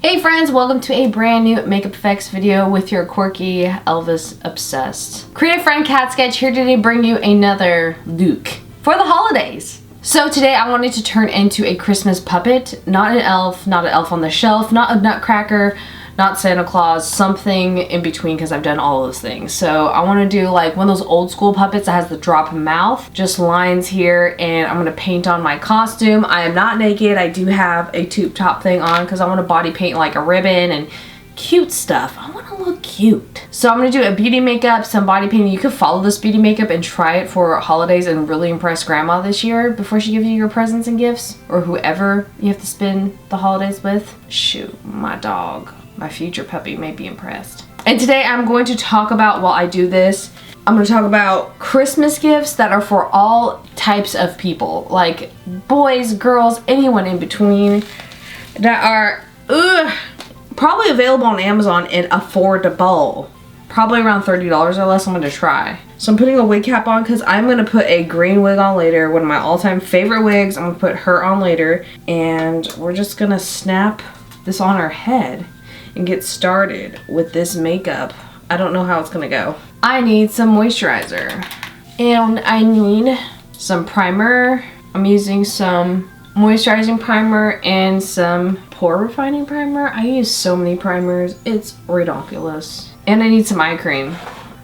Hey friends, welcome to a brand new makeup effects video with your quirky Elvis obsessed creative friend Khainskyi here today to bring you another look for the holidays. So today I wanted to turn into a Christmas puppet, not an elf, not an elf on the shelf, not a nutcracker, not Santa Claus, something in between because I've done all those things. So I want to do like one of those old school puppets that has the drop mouth, just lines here, and I'm going to paint on my costume. I am not naked. I do have a tube top thing on because I want to body paint like a ribbon and cute stuff. I want to look cute. So I'm going to do a beauty makeup, some body painting. You could follow this beauty makeup and try it for holidays and really impress grandma this year before she gives you your presents and gifts, or whoever you have to spend the holidays with. Shoot, my dog. My future puppy may be impressed. And today I'm going to talk about, while I do this, I'm going to talk about Christmas gifts that are for all types of people. Like boys, girls, anyone in between, that are probably available on Amazon and affordable. Probably around $30 or less. I'm going to try. So I'm putting a wig cap on because I'm going to put a green wig on later. One of my all-time favorite wigs. I'm going to put her on later. And we're just going to snap this on her head and get started with this makeup. I don't know how it's gonna go. I need some moisturizer and I need some primer. I'm using some moisturizing primer and some pore refining primer. I use so many primers, it's ridiculous. And I need some eye cream.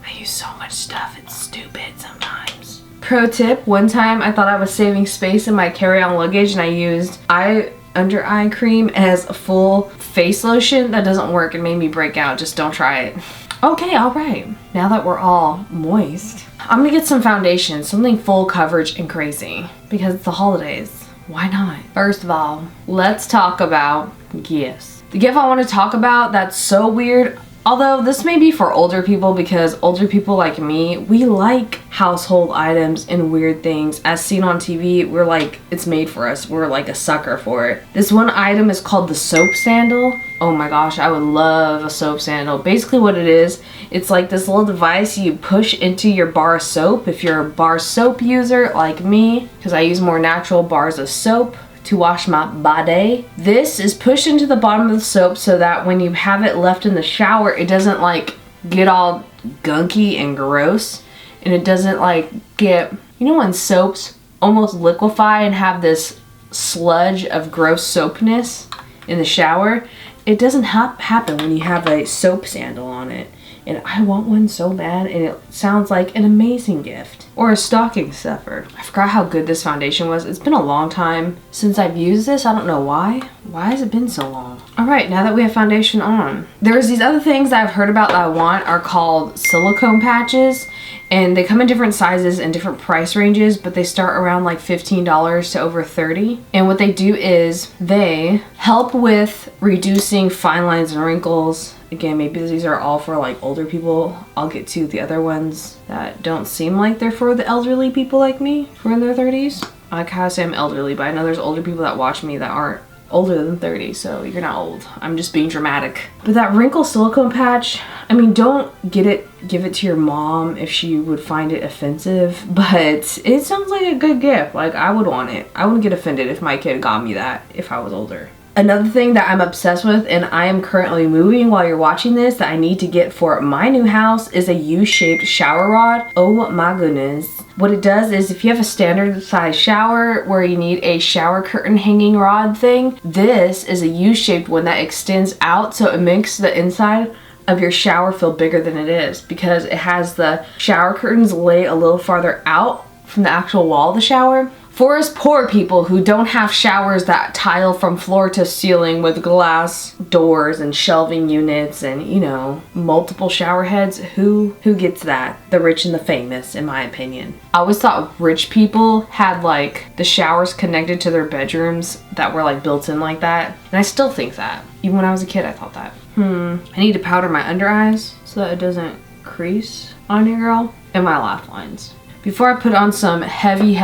I use so much stuff, it's stupid sometimes. Pro tip, one time I thought I was saving space in my carry-on luggage and I used under eye cream as a full face lotion. That doesn't work. It made me break out. Just don't try it. Okay, alright. Now that we're all moist, I'm gonna get some foundation, something full coverage and crazy, because it's the holidays. Why not? First of all, let's talk about gifts. The gift I want to talk about that's so weird, although this may be for older people, because older people like me, we like household items and weird things. As seen on TV, we're like, it's made for us. We're like a sucker for it. This one item is called the soap sandal. Oh my gosh, I would love a soap sandal. Basically what it is, it's like this little device you push into your bar of soap. If you're a bar soap user like me, because I use more natural bars of soap to wash my body. This is pushed into the bottom of the soap so that when you have it left in the shower, it doesn't like get all gunky and gross, and it doesn't like get, you know when soaps almost liquefy and have this sludge of gross soapness in the shower? It doesn't happen when you have a soap sandal on it. And I want one so bad, and it sounds like an amazing gift. Or a stocking stuffer. I forgot how good this foundation was. It's been a long time since I've used this. I don't know why. Why has it been so long? Alright, now that we have foundation on. There's these other things that I've heard about that I want are called silicone patches. And they come in different sizes and different price ranges, but they start around like $15 to over $30. And what they do is they help with reducing fine lines and wrinkles. Again, maybe these are all for like older people. I'll get to the other ones that don't seem like they're for the elderly people like me, who are in their 30s. I kind of say I'm elderly, but I know there's older people that watch me that aren't older than 30, so you're not old. I'm just being dramatic. But that wrinkle silicone patch, I mean, don't give it to your mom if she would find it offensive, but it sounds like a good gift. Like, I would want it. I wouldn't get offended if my kid got me that if I was older. Another thing that I'm obsessed with, and I am currently moving while you're watching this, that I need to get for my new house is a U-shaped shower rod. Oh my goodness. What it does is if you have a standard size shower where you need a shower curtain hanging rod thing, this is a U-shaped one that extends out so it makes the inside of your shower feel bigger than it is, because it has the shower curtains lay a little farther out from the actual wall of the shower. For us poor people who don't have showers that tile from floor to ceiling with glass doors and shelving units and, you know, multiple shower heads, who gets that? The rich and the famous, in my opinion. I always thought rich people had like the showers connected to their bedrooms that were like built in like that. And I still think that. Even when I was a kid, I thought that. I need to powder my under eyes so that it doesn't crease on you, girl. And my laugh lines. Before I put on some heavy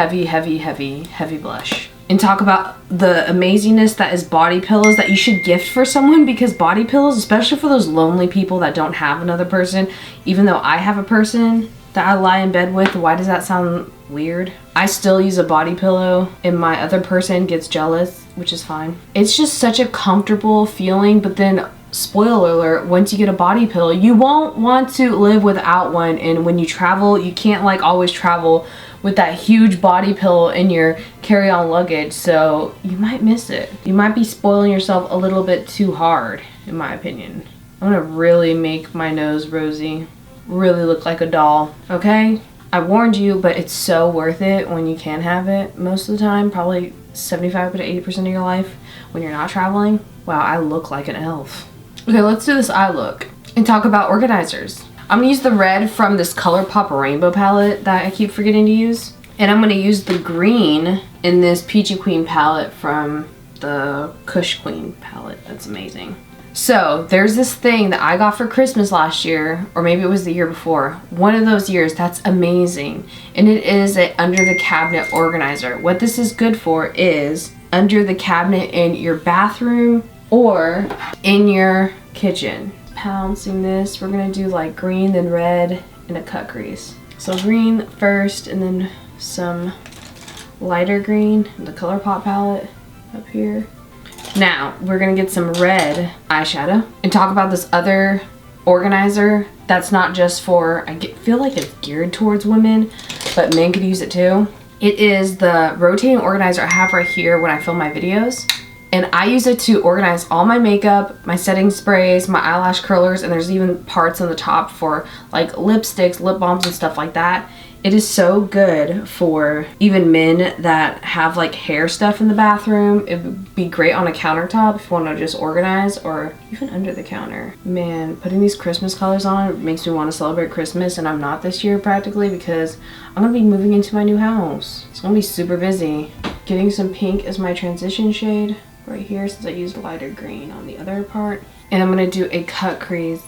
blush and talk about the amazingness that is body pillows that you should gift for someone, because body pillows, especially for those lonely people that don't have another person, even though I have a person that I lie in bed with, why does that sound weird? I still use a body pillow and my other person gets jealous which is fine. It's just such a comfortable feeling, but then spoiler alert, once you get a body pillow, you won't want to live without one. And when you travel, you can't like always travel with that huge body pillow in your carry-on luggage, so you might miss it. You might be spoiling yourself a little bit too hard, in my opinion. I'm gonna really make my nose rosy, really look like a doll, okay? I warned you, but it's so worth it when you can have it. Most of the time, probably 75 to 80% of your life when you're not traveling. Wow, I look like an elf. Okay, let's do this eye look and talk about organizers. I'm gonna use the red from this ColourPop rainbow palette that I keep forgetting to use. And I'm gonna use the green in this Peachy Queen palette from the Kush Queen palette. That's amazing. So there's this thing that I got for Christmas last year, or maybe it was the year before. One of those years, that's amazing. And it is an under the cabinet organizer. What this is good for is under the cabinet in your bathroom or in your kitchen. Pouncing this, we're gonna do like green, then red, and a cut crease. So green first, and then some lighter green, the ColourPop palette up here. Now, we're gonna get some red eyeshadow and talk about this other organizer that's not just for, feel like it's geared towards women, but men could use it too. It is the rotating organizer I have right here when I film my videos. And I use it to organize all my makeup, my setting sprays, my eyelash curlers, and there's even parts on the top for like lipsticks, lip balms, and stuff like that. It is so good for even men that have like hair stuff in the bathroom. It would be great on a countertop if you want to just organize, or even under the counter. Man, putting these Christmas colors on makes me want to celebrate Christmas, and I'm not this year practically because I'm going to be moving into my new house. It's going to be super busy. Getting some pink as my transition shade right here since I used lighter green on the other part. And I'm going to do a cut crease.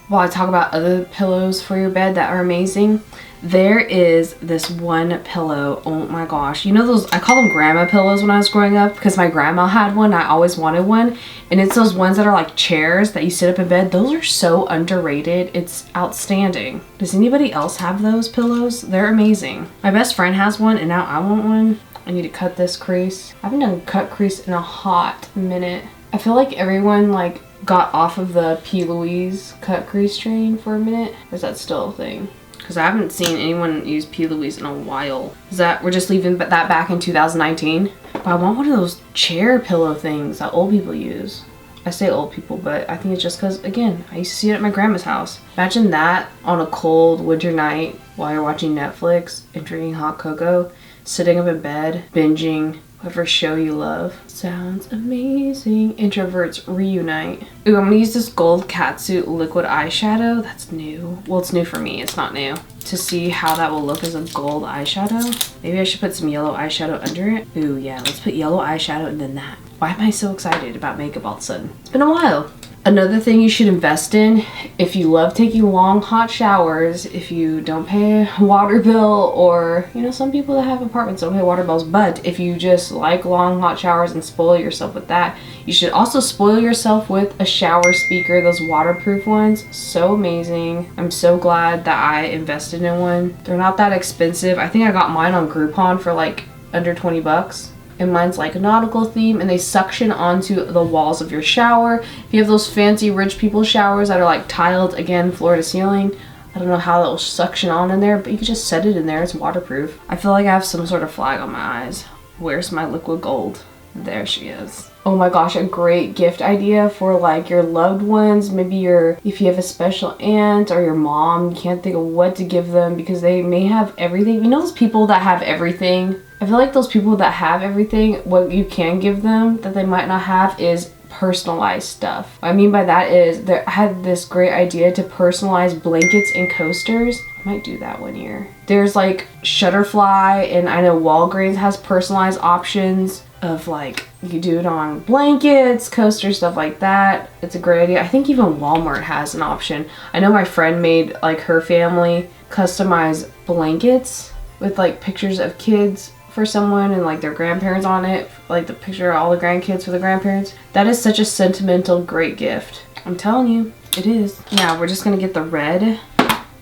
While I talk about other pillows for your bed that are amazing, there is this one pillow. Oh my gosh. You know those, I call them grandma pillows when I was growing up because my grandma had one. I always wanted one. And it's those ones that are like chairs that you sit up in bed. Those are so underrated. It's outstanding. Does anybody else have those pillows? They're amazing. My best friend has one and now I want one. I need to cut this crease. I haven't done cut crease in a hot minute. I feel like everyone like got off of the P. Louise cut crease train for a minute. Or is that still a thing? Because I haven't seen anyone use P. Louise in a while. Is that we're just leaving that back in 2019? But I want one of those chair pillow things that old people use. I say old people, but I think it's just because, again, I used to see it at my grandma's house. Imagine that on a cold winter night while you're watching Netflix and drinking hot cocoa, sitting up in bed, binging whatever show you love. Sounds amazing. Introverts reunite. Ooh, I'm gonna use this gold catsuit liquid eyeshadow. That's new. Well, it's new for me. It's not new. To see how that will look as a gold eyeshadow. Maybe I should put some yellow eyeshadow under it. Ooh, yeah. Let's put yellow eyeshadow and then that. Why am I so excited about makeup all of a sudden? It's been a while. Another thing you should invest in, if you love taking long hot showers, if you don't pay a water bill, or, you know, some people that have apartments don't pay water bills, but if you just like long hot showers and spoil yourself with that, you should also spoil yourself with a shower speaker, those waterproof ones. So amazing. I'm so glad that I invested in one. They're not that expensive. I think I got mine on Groupon for like under 20 bucks. And mine's like a nautical theme, and they suction onto the walls of your shower. If you have those fancy rich people showers that are like tiled, again, floor to ceiling, I don't know how that will suction on in there, but you can just set it in there. It's waterproof. I feel like I have some sort of flag on my eyes. Where's my liquid gold? There she is. Oh my gosh, a great gift idea for like your loved ones. Maybe if you have a special aunt or your mom, you can't think of what to give them because they may have everything. You know those people that have everything? I feel like those people that have everything, what you can give them that they might not have is personalized stuff. What I mean by that is I had this great idea to personalize blankets and coasters. I might do that one year. There's like Shutterfly, and I know Walgreens has personalized options of like, you can do it on blankets, coasters, stuff like that. It's a great idea. I think even Walmart has an option. I know my friend made like her family customize blankets with like pictures of kids for someone and like their grandparents on it, like the picture of all the grandkids for the grandparents. That is such a sentimental, great gift. I'm telling you, it is. Now we're just gonna get the red,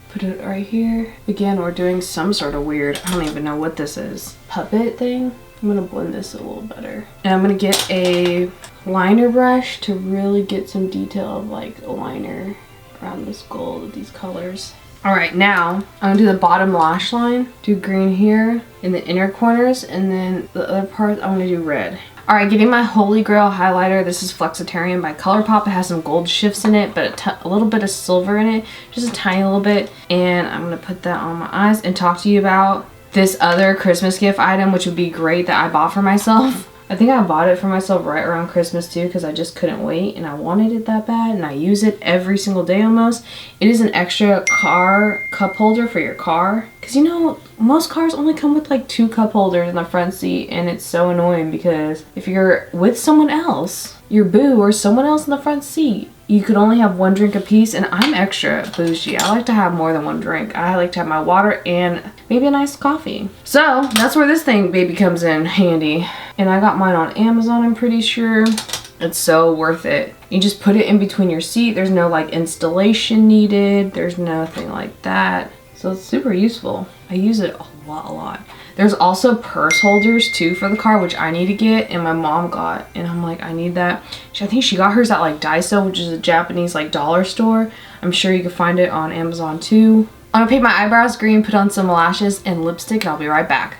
put it right here. Again, we're doing some sort of weird, I don't even know what this is, puppet thing. I'm gonna blend this a little better. And I'm gonna get a liner brush to really get some detail of like a liner around this gold with these colors. All right, now I'm gonna do the bottom lash line, do green here in the inner corners, and then the other parts I'm gonna do red. All right, getting my Holy Grail highlighter. This is Flexitarian by ColourPop. It has some gold shifts in it, but a little bit of silver in it, just a tiny little bit. And I'm gonna put that on my eyes and talk to you about this other Christmas gift item, which would be great, that I bought for myself. I think I bought it for myself right around Christmas too, because I just couldn't wait and I wanted it that bad, and I use it every single day almost. It is an extra car cup holder for your car, because you know most cars only come with like 2 cup holders in the front seat, and it's so annoying because if you're with someone else, your boo or someone else in the front seat, you could only have 1 drink apiece, and I'm extra bougie. I like to have more than 1 drink. I like to have my water and maybe a nice coffee. So that's where this thing baby comes in handy. And I got mine on Amazon, I'm pretty sure. It's so worth it. You just put it in between your seat. There's no like installation needed. There's nothing like that. So it's super useful. I use it a lot. There's also purse holders too for the car, which I need to get, and my mom got, and I'm like, I need that. I think she got hers at like Daiso, which is a Japanese like dollar store. I'm sure you can find it on Amazon too. I'm gonna paint my eyebrows green, put on some lashes and lipstick, and I'll be right back.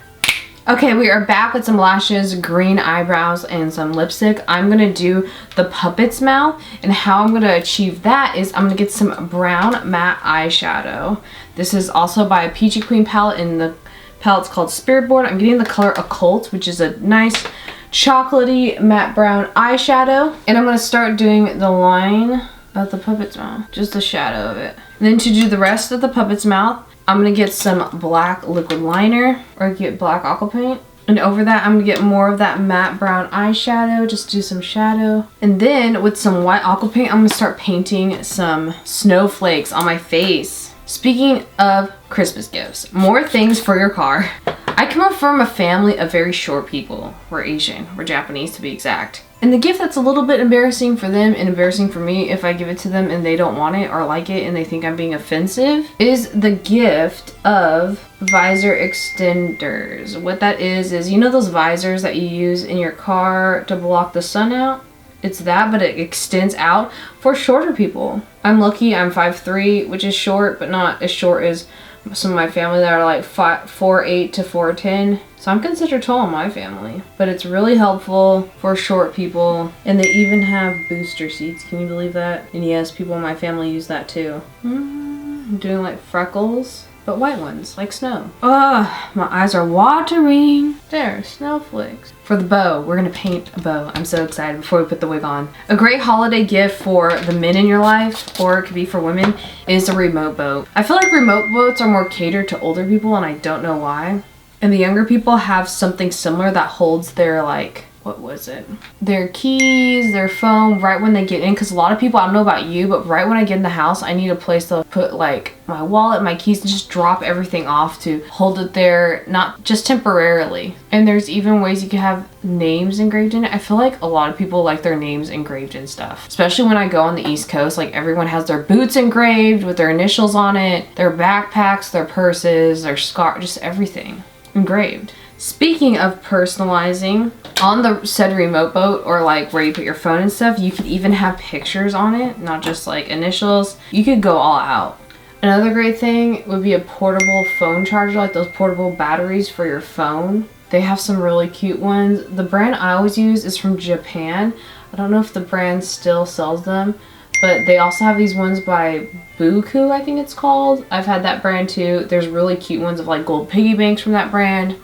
Okay, we are back with some lashes, green eyebrows, and some lipstick. I'm gonna do the puppet's mouth, and how I'm gonna achieve that is I'm gonna get some brown matte eyeshadow. This is also by a Peachy Queen palette, and the palette's called Spirit Board. I'm getting the color Occult, which is a nice chocolatey matte brown eyeshadow. And I'm gonna start doing the line of the puppet's mouth, just the shadow of it. And then to do the rest of the puppet's mouth, I'm gonna get some black liquid liner, or get black aqua paint. And over that, I'm gonna get more of that matte brown eyeshadow, just do some shadow. And then with some white aqua paint, I'm gonna start painting some snowflakes on my face. Speaking of Christmas gifts, more things for your car. I come from a family of very short people. We're Asian, we're Japanese to be exact. And the gift that's a little bit embarrassing for them and embarrassing for me if I give it to them and they don't want it or like it and they think I'm being offensive is the gift of visor extenders. What that is you know those visors that you use in your car to block the sun out? It's that, but it extends out for shorter people. I'm lucky, I'm 5'3", which is short, but not as short as some of my family that are like 4'8" to 4'10". So I'm considered tall in my family, but it's really helpful for short people. And they even have booster seats. Can you believe that? And yes, people in my family use that too. I'm doing like freckles, but white ones, like snow. Oh, my eyes are watering. There, snowflakes. For the bow, we're gonna paint a bow. I'm so excited before we put the wig on. A great holiday gift for the men in your life, or it could be for women, is a remote boat. I feel like remote boats are more catered to older people, and I don't know why. And the younger people have something similar that holds their like, what was it? Their keys, their phone right when they get in. Because a lot of people, I don't know about you, but right when I get in the house, I need a place to put like my wallet, my keys, and just drop everything off to hold it there, not just temporarily. And there's even ways you can have names engraved in it. I feel like a lot of people like their names engraved in stuff. Especially when I go on the East Coast, like everyone has their boots engraved with their initials on it, their backpacks, their purses, their scarf, just everything engraved. Speaking of personalizing, on the said remote boat, or like where you put your phone and stuff, you could even have pictures on it, not just like initials. You could go all out. Another great thing would be a portable phone charger, like those portable batteries for your phone. They have some really cute ones. The brand I always use is from Japan. I don't know if the brand still sells them, but they also have these ones by Buku, I think it's called. I've had that brand too. There's really cute ones of like gold piggy banks from that brand.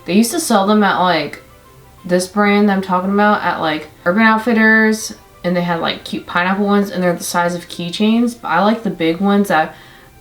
They used to sell them at like this brand that I'm talking about at like Urban Outfitters, and they had like cute pineapple ones, and they're the size of keychains. But I like the big ones.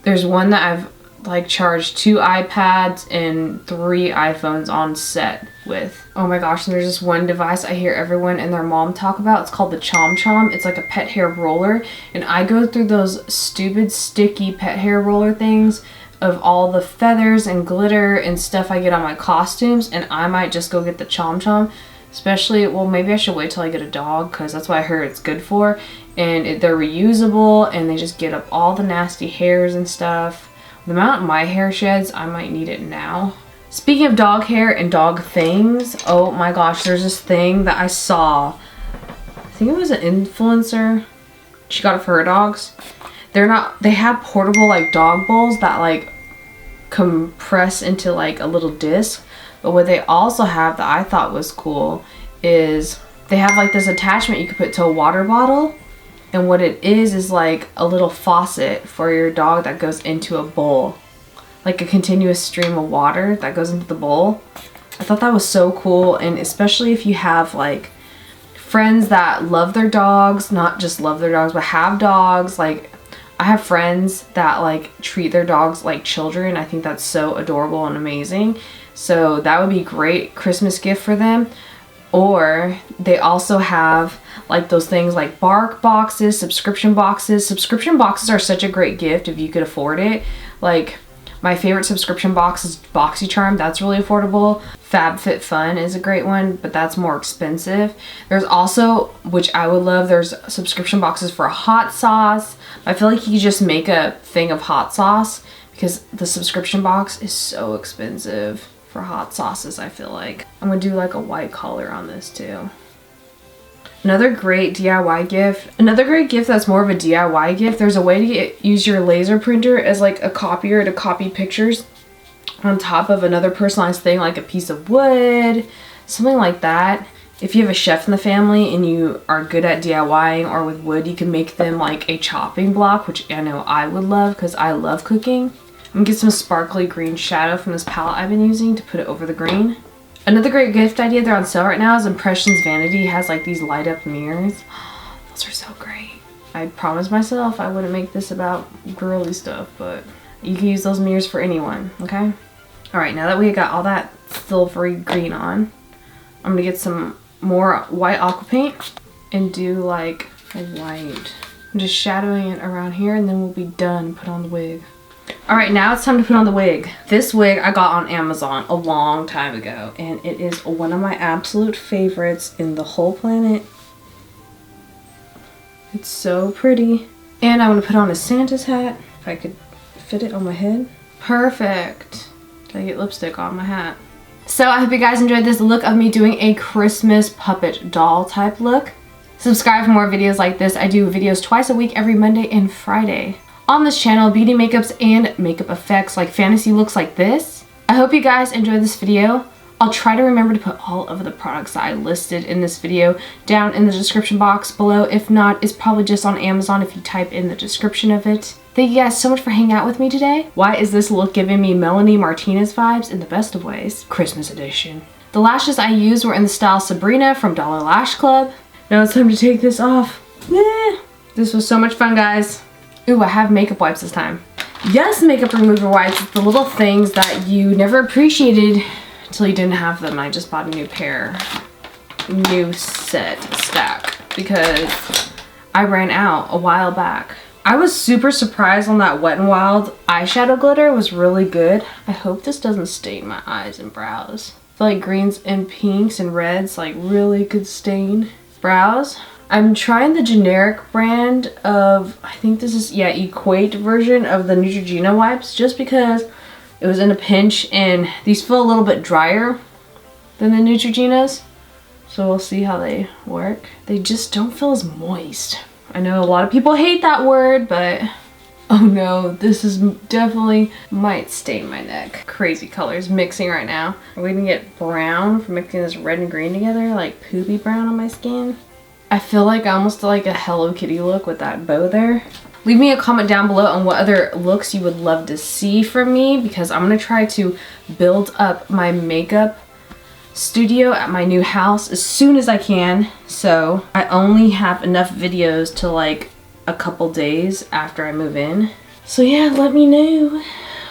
There's one that I've like charged 2 iPads and 3 iPhones on set with. Oh my gosh, and there's this one device I hear everyone and their mom talk about. It's called the Chom Chom. It's like a pet hair roller, and I go through those stupid sticky pet hair roller things of all the feathers and glitter and stuff I get on my costumes, and I might just go get the Chom Chom. Especially, well, maybe I should wait till I get a dog, because that's what I heard it's good for. And they're reusable, and they just get up all the nasty hairs and stuff. The amount my hair sheds, I might need it now. Speaking of dog hair and dog things, oh my gosh, there's this thing that I saw. I think it was an influencer. She got it for her dogs. They have portable like dog bowls that like compress into like a little disc. But what they also have that I thought was cool is they have like this attachment you could put to a water bottle. And what it is like a little faucet for your dog that goes into a bowl. Like a continuous stream of water that goes into the bowl. I thought that was so cool, and especially if you have like friends that love their dogs, not just love their dogs, but have dogs. Like I have friends that like treat their dogs like children. I think that's so adorable and amazing. So that would be a great Christmas gift for them. Or they also have like those things like bark boxes, subscription boxes. Subscription boxes are such a great gift if you could afford it. Like my favorite subscription box is BoxyCharm. That's really affordable. FabFitFun is a great one, but that's more expensive. There's also, which I would love, there's subscription boxes for hot sauce. I feel like you could just make a thing of hot sauce because the subscription box is so expensive for hot sauces, I feel like. I'm gonna do like a white collar on this too. Another great DIY gift. Another great gift that's more of a DIY gift. There's a way to use your laser printer as like a copier to copy pictures on top of another personalized thing, like a piece of wood, something like that. If you have a chef in the family and you are good at DIYing or with wood, you can make them like a chopping block, which I know I would love because I love cooking. I'm gonna get some sparkly green shadow from this palette I've been using to put it over the green. Another great gift idea, they're on sale right now, is Impressions Vanity. It has like these light up mirrors. Those are so great. I promised myself I wouldn't make this about girly stuff, but you can use those mirrors for anyone, okay? All right, now that we got all that silvery green on, I'm gonna get some more white aqua paint and do like a white. I'm just shadowing it around here and then we'll be done. Put on the wig. All right, now it's time to put on the wig. This wig I got on Amazon a long time ago, and it is one of my absolute favorites in the whole planet. It's so pretty. And I'm gonna put on a Santa's hat, if I could fit it on my head. Perfect. Did I get lipstick on my hat? So I hope you guys enjoyed this look of me doing a Christmas puppet doll type look. Subscribe for more videos like this. I do videos twice a week, every Monday and Friday. On this channel, beauty makeups and makeup effects like fantasy looks like this. I hope you guys enjoyed this video. I'll try to remember to put all of the products that I listed in this video down in the description box below. If not, it's probably just on Amazon if you type in the description of it. Thank you guys so much for hanging out with me today. Why is this look giving me Melanie Martinez vibes in the best of ways? Christmas edition. The lashes I used were in the style Sabrina from Dollar Lash Club. Now it's time to take this off. This was so much fun, guys. Ooh, I have makeup wipes this time. Yes, makeup remover wipes. It's the little things that you never appreciated until you didn't have them. I just bought a new pair. New stack. Because I ran out a while back. I was super surprised on that Wet n Wild eyeshadow glitter. It was really good. I hope this doesn't stain my eyes and brows. I feel like greens and pinks and reds like really could stain brows. I'm trying the generic brand of, I think this is, yeah, Equate version of the Neutrogena wipes just because it was in a pinch and these feel a little bit drier than the Neutrogenas. So we'll see how they work. They just don't feel as moist. I know a lot of people hate that word, but oh no, this is definitely might stain my neck. Crazy colors mixing right now. Are we gonna get brown from mixing this red and green together, like poopy brown on my skin? I feel like I almost did like a Hello Kitty look with that bow there. Leave me a comment down below on what other looks you would love to see from me because I'm gonna try to build up my makeup studio at my new house as soon as I can. So I only have enough videos to like a couple days after I move in. So yeah, let me know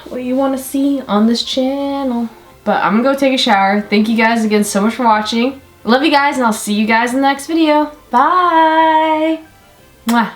what you want to see on this channel. But I'm gonna go take a shower. Thank you guys again so much for watching. Love you guys, and I'll see you guys in the next video. Bye! Mwah.